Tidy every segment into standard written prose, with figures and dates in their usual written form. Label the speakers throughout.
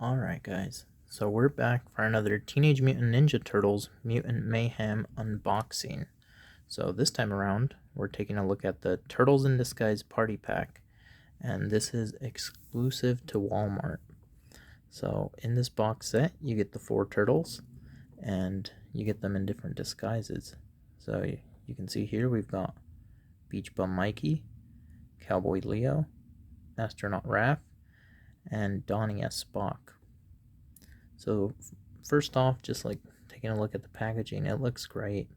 Speaker 1: Alright guys, so we're back for another Teenage Mutant Ninja Turtles Mutant Mayhem unboxing. So this time around, we're taking a look at the Turtles in Disguise Party Pack, and this is exclusive to Walmart. So in this box set, you get the 4 turtles, and you get them in different disguises. So you can see here we've got Beach Bum Mikey, Cowboy Leo, Astronaut Raph, and Donnie as Spock. So first off, just like taking a look at the packaging, it looks great.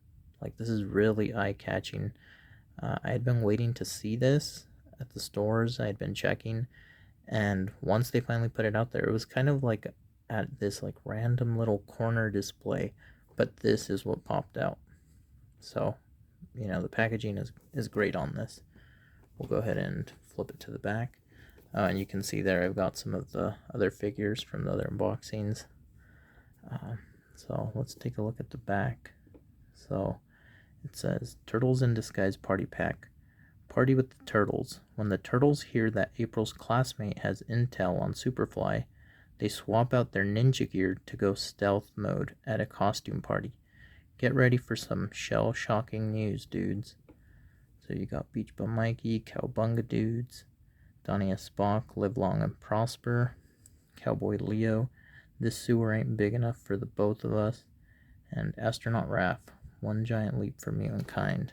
Speaker 1: Like, this is really eye-catching. I had been waiting to see this at the stores. I had been checking, and once they finally put it out there, it was kind of like at this like random little corner display, but this is what popped out. So, you know, the packaging is great on this. We'll go ahead and flip it to the back. And you can see there I've got some of the other figures from the other unboxings. So let's take a look at the back. So it says, Turtles in Disguise Party Pack. Party with the Turtles. When the Turtles hear that April's classmate has intel on Superfly, they swap out their ninja gear to go stealth mode at a costume party. Get ready for some shell-shocking news, dudes. So you got Beach Bum Mikey, Cowbunga Dudes, Donnie as Spock, Live Long and Prosper, Cowboy Leo, This Sewer Ain't Big Enough for the Both of Us, and Astronaut Raph, One Giant Leap for Humankind.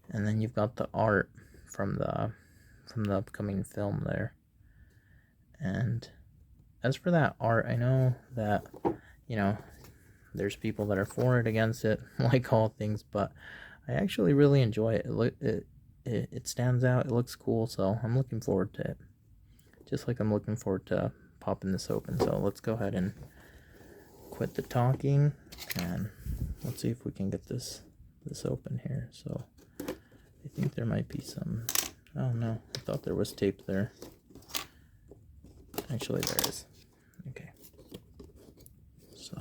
Speaker 1: And then you've got the art from the upcoming film there. And as for that art, I know that, you know, there's people that are for it, against it, like all things, but I actually really enjoy it. It stands out, it looks cool, so I'm looking forward to it. Just like I'm looking forward to popping this open. So let's go ahead and quit the talking, and let's see if we can get this open here. So I think there might be some, oh no, I thought there was tape there. Actually there is. Okay. So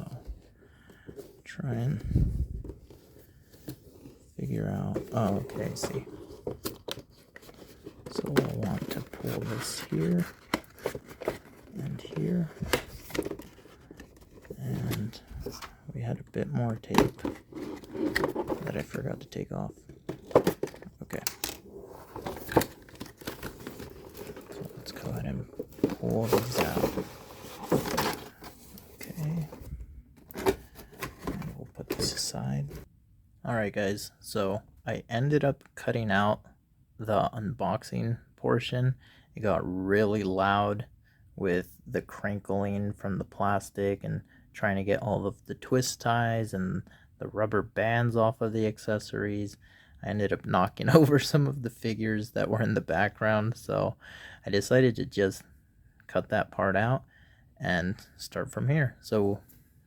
Speaker 1: try and figure out, oh okay, I see. So we'll want to pull this here and here, and we had a bit more tape that I forgot to take off. Okay, so let's go ahead and pull these out. Okay, and we'll put this aside. Alright guys, so I ended up cutting out the unboxing portion. It got really loud with the crinkling from the plastic and trying to get all of the twist ties and the rubber bands off of the accessories. I ended up knocking over some of the figures that were in the background, so I decided to just cut that part out and start from here. So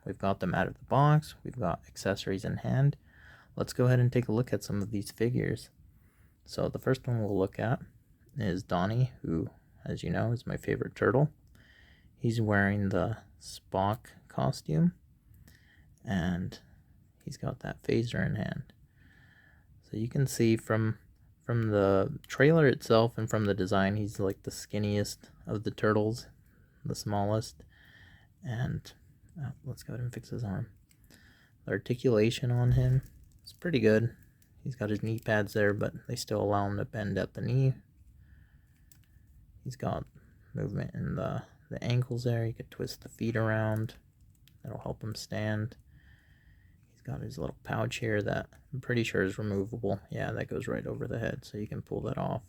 Speaker 1: we've got them out of the box, we've got accessories in hand. Let's go ahead and take a look at some of these figures. So the first one we'll look at is Donnie, who, as you know, is my favorite turtle. He's wearing the Spock costume, and he's got that phaser in hand. So you can see from the trailer itself and from the design, he's like the skinniest of the turtles, the smallest. And let's go ahead and fix his arm. The articulation on him is pretty good. He's got his knee pads there, but they still allow him to bend at the knee. He's got movement in the ankles there. You could twist the feet around. That'll help him stand. He's got his little pouch here that I'm pretty sure is removable. Yeah, that goes right over the head, so you can pull that off.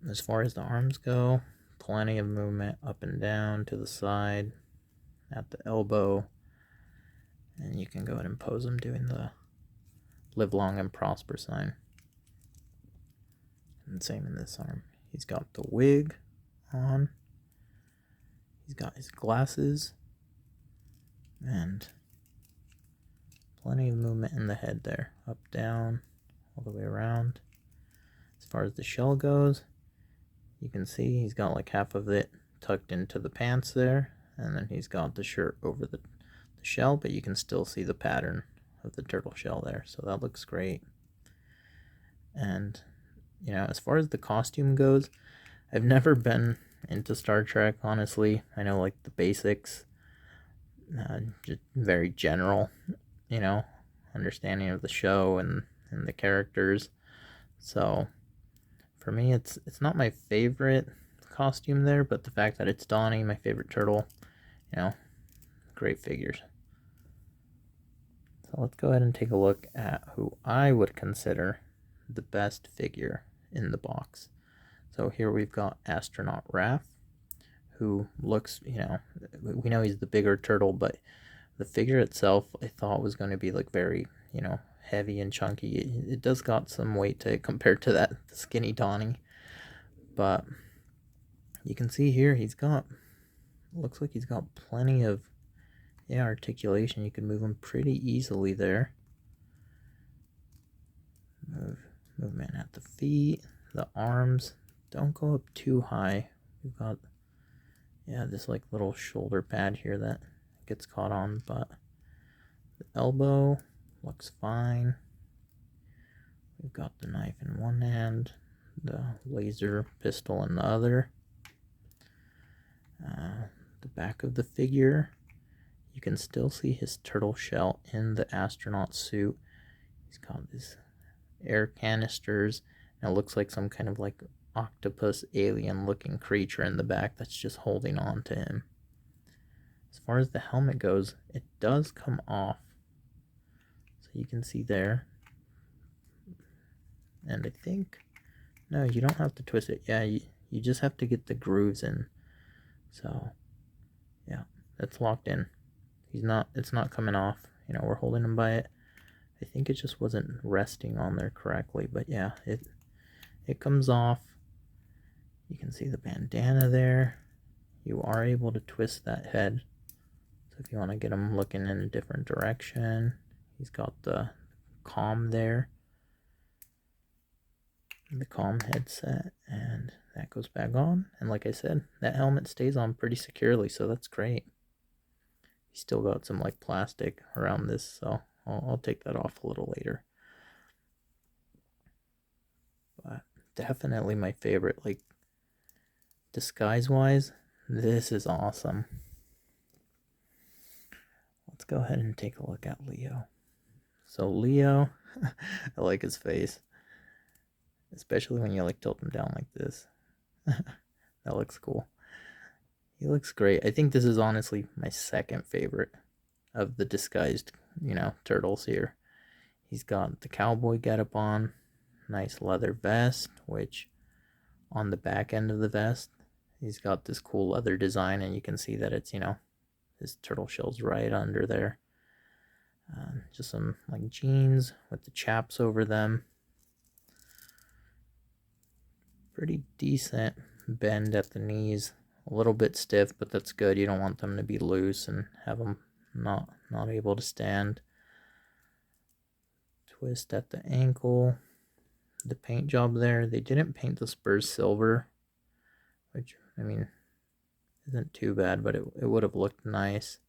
Speaker 1: As far as the arms go, plenty of movement up and down, to the side, at the elbow. And you can go ahead and pose him doing the Live Long and Prosper sign. And same in this arm. He's got the wig on. He's got his glasses. And plenty of movement in the head there. Up, down, all the way around. As far as the shell goes, you can see he's got like half of it tucked into the pants there. And then he's got the shirt over the shell, but you can still see the pattern of the turtle shell there, so that looks great. And you know, as far as the costume goes, I've never been into Star Trek, honestly. I know like the basics, just very general, you know, understanding of the show and the characters. So for me, it's not my favorite costume there, but the fact that it's Donnie, my favorite turtle, you know, great figures. So let's go ahead and take a look at who I would consider the best figure in the box. So here we've got Astronaut Raph, who looks, you know, we know he's the bigger turtle, but the figure itself I thought was going to be like very, you know, heavy and chunky. It does got some weight to it compared to that skinny Donnie, but you can see here he's got, looks like he's got plenty of, yeah, articulation. You can move him pretty easily there. Movement at the feet, the arms don't go up too high. We've got, yeah, this like little shoulder pad here that gets caught on, but the elbow looks fine. We've got the knife in one hand, the laser pistol in the other. The back of the figure, you can still see his turtle shell in the astronaut suit. He's got these air canisters, and it looks like some kind of like octopus alien looking creature in the back that's just holding on to him. As far as the helmet goes, it does come off, so you can see there. And I think, no, you don't have to twist it. Yeah, you just have to get the grooves in. So yeah, it's locked in. It's not coming off. You know, we're holding him by it. I think it just wasn't resting on there correctly, but yeah, it comes off. You can see the bandana there. You are able to twist that head. So if you want to get him looking in a different direction, he's got the comm there, the comm headset, and that goes back on. And like I said, that helmet stays on pretty securely, so that's great. He's still got some like plastic around this, so I'll take that off a little later. But definitely my favorite, like disguise wise, this is awesome. Let's go ahead and take a look at Leo. So Leo, I like his face, especially when you like tilt him down like this. That looks cool. He looks great. I think this is honestly my second favorite of the disguised, you know, turtles here. He's got the cowboy getup on, nice leather vest, which on the back end of the vest, he's got this cool leather design, and you can see that it's, you know, his turtle shell's right under there. Just some like jeans with the chaps over them. Pretty decent bend at the knees. A little bit stiff, but that's good. You don't want them to be loose and have them not able to stand. Twist at the ankle. The paint job there, they didn't paint the spurs silver, which, I mean, isn't too bad, but it would have looked nice.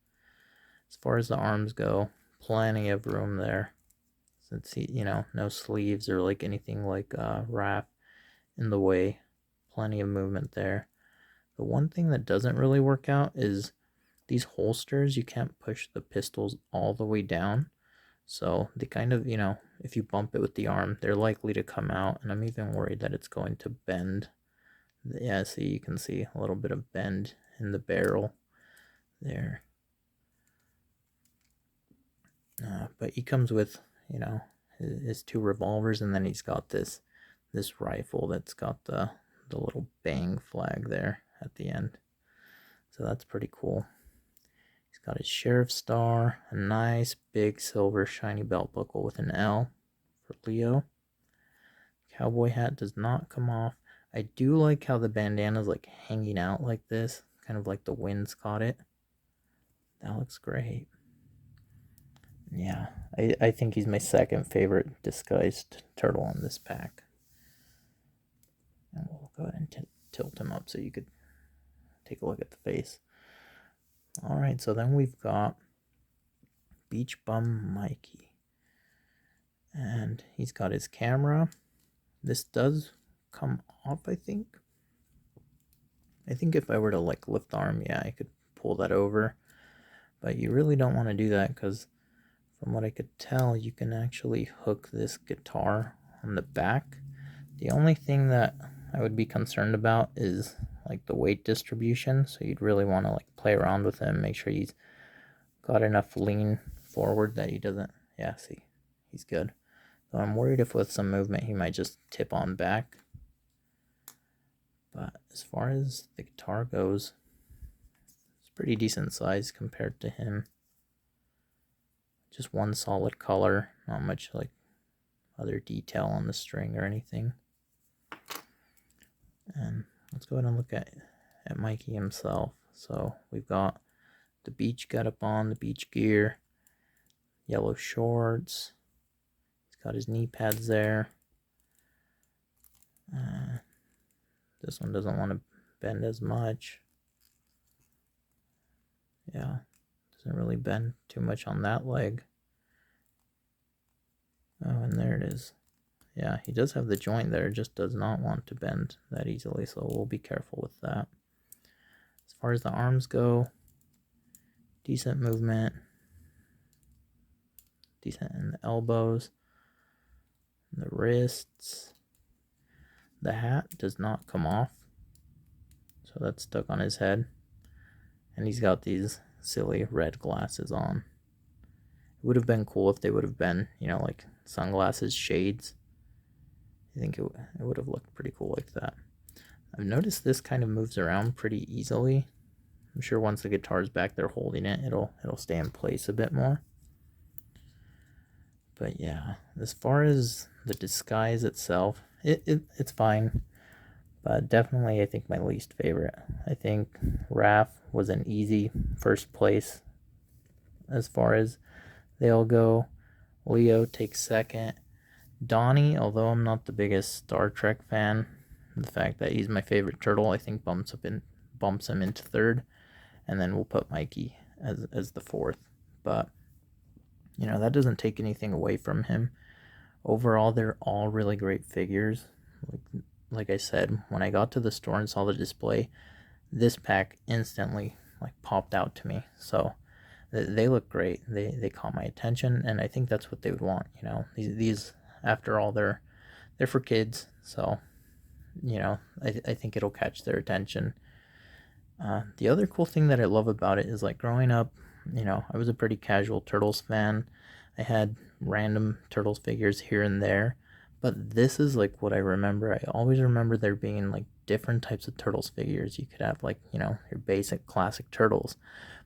Speaker 1: As far as the arms go, plenty of room there, since he, you know, no sleeves or like anything like Raph in the way. Plenty of movement there. The one thing that doesn't really work out is these holsters. You can't push the pistols all the way down, so they kind of, you know, if you bump it with the arm, they're likely to come out, and I'm even worried that it's going to bend. Yeah, see, you can see a little bit of bend in the barrel there. But he comes with, you know, his two revolvers, and then he's got this rifle that's got the little bang flag there at the end. So that's pretty cool. He's got his sheriff star, a nice big silver shiny belt buckle with an L for Leo. Cowboy hat does not come off. I do like how the bandana's like hanging out like this, kind of like the wind's caught it. That looks great. Yeah, I think he's my second favorite disguised turtle in this pack. And we'll go ahead and tilt him up so you could take a look at the face. Alright, so then we've got Beach Bum Mikey. And he's got his camera. This does come off, I think. I think if I were to like lift the arm, yeah, I could pull that over. But you really don't want to do that because from what I could tell, you can actually hook this guitar on the back. The only thing that I would be concerned about is like the weight distribution. So you'd really want to like play around with him, make sure he's got enough lean forward that he doesn't, yeah, see, he's good. So I'm worried if with some movement he might just tip on back. But as far as the guitar goes, it's pretty decent size compared to him. Just one solid color, not much like other detail on the string or anything. And let's go ahead and look at Mikey himself. So we've got the beach getup on, the beach gear, yellow shorts. He's got his knee pads there. This one doesn't want to bend as much. Yeah, doesn't really bend too much on that leg. Oh, and there it is. Yeah, he does have the joint there, just does not want to bend that easily, so we'll be careful with that. As far as the arms go, decent movement. Decent in the elbows, the wrists. The hat does not come off, so that's stuck on his head. And he's got these silly red glasses on. It would have been cool if they would have been, you know, like sunglasses, shades. I think it would have looked pretty cool like that. I've noticed this kind of moves around pretty easily. I'm sure once the guitar's back there holding it, it'll stay in place a bit more. But yeah, as far as the disguise itself, it's fine. But definitely I think my least favorite. I think Raph was an easy first place as far as they all go. Leo takes second. Donnie, although I'm not the biggest Star Trek fan, the fact that he's my favorite turtle, I think bumps him into third. And then we'll put Mikey as the fourth. But you know, that doesn't take anything away from him. Overall, they're all really great figures. Like I said, when I got to the store and saw the display, this pack instantly like popped out to me. So they look great. They caught my attention, and I think that's what they would want. You know, these after all, they're for kids. So you know, I think it'll catch their attention. The other cool thing that I love about it is like growing up, you know, I was a pretty casual Turtles fan. I had random Turtles figures here and there, but this is like what I remember. I always remember there being like different types of Turtles figures. You could have like, you know, your basic classic Turtles,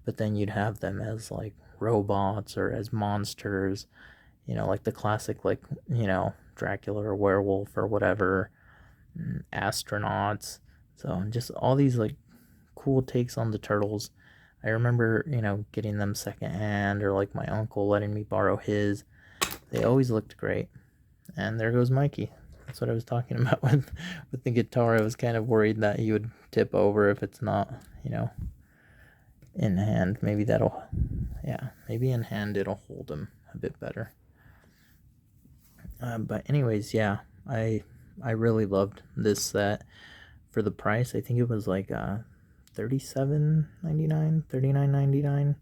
Speaker 1: but then you'd have them as like robots or as monsters, you know, like the classic, like, you know, Dracula or werewolf or whatever, astronauts. So just all these like cool takes on the Turtles. I remember, you know, getting them secondhand or like my uncle letting me borrow his. They always looked great. And there goes Mikey. That's what I was talking about with the guitar. I was kind of worried that he would tip over if it's not, you know, in hand. Maybe maybe in hand it'll hold him a bit better. But anyways, yeah, I really loved this set. For the price, I think it was like $37.99, $39.99.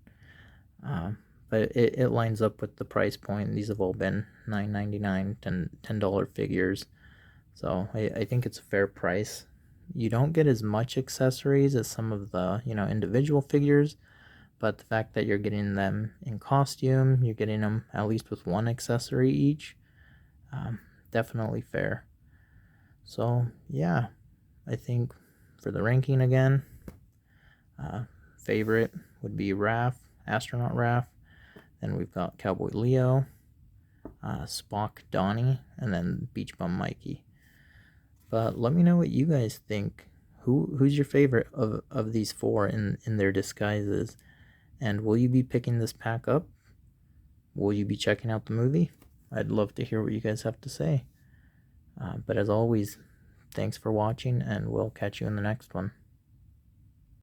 Speaker 1: But it lines up with the price point. These have all been $9.99, $10 figures. So I think it's a fair price. You don't get as much accessories as some of the, you know, individual figures, but the fact that you're getting them in costume, you're getting them at least with one accessory each, definitely fair. So yeah, I think for the ranking again, favorite would be Raph, Astronaut Raph. Then we've got Cowboy Leo, Spock Donnie, and then Beach Bum Mikey. But let me know what you guys think. Who's your favorite of these four in their disguises? And will you be picking this pack up? Will you be checking out the movie? I'd love to hear what you guys have to say. But as always, thanks for watching, and we'll catch you in the next one.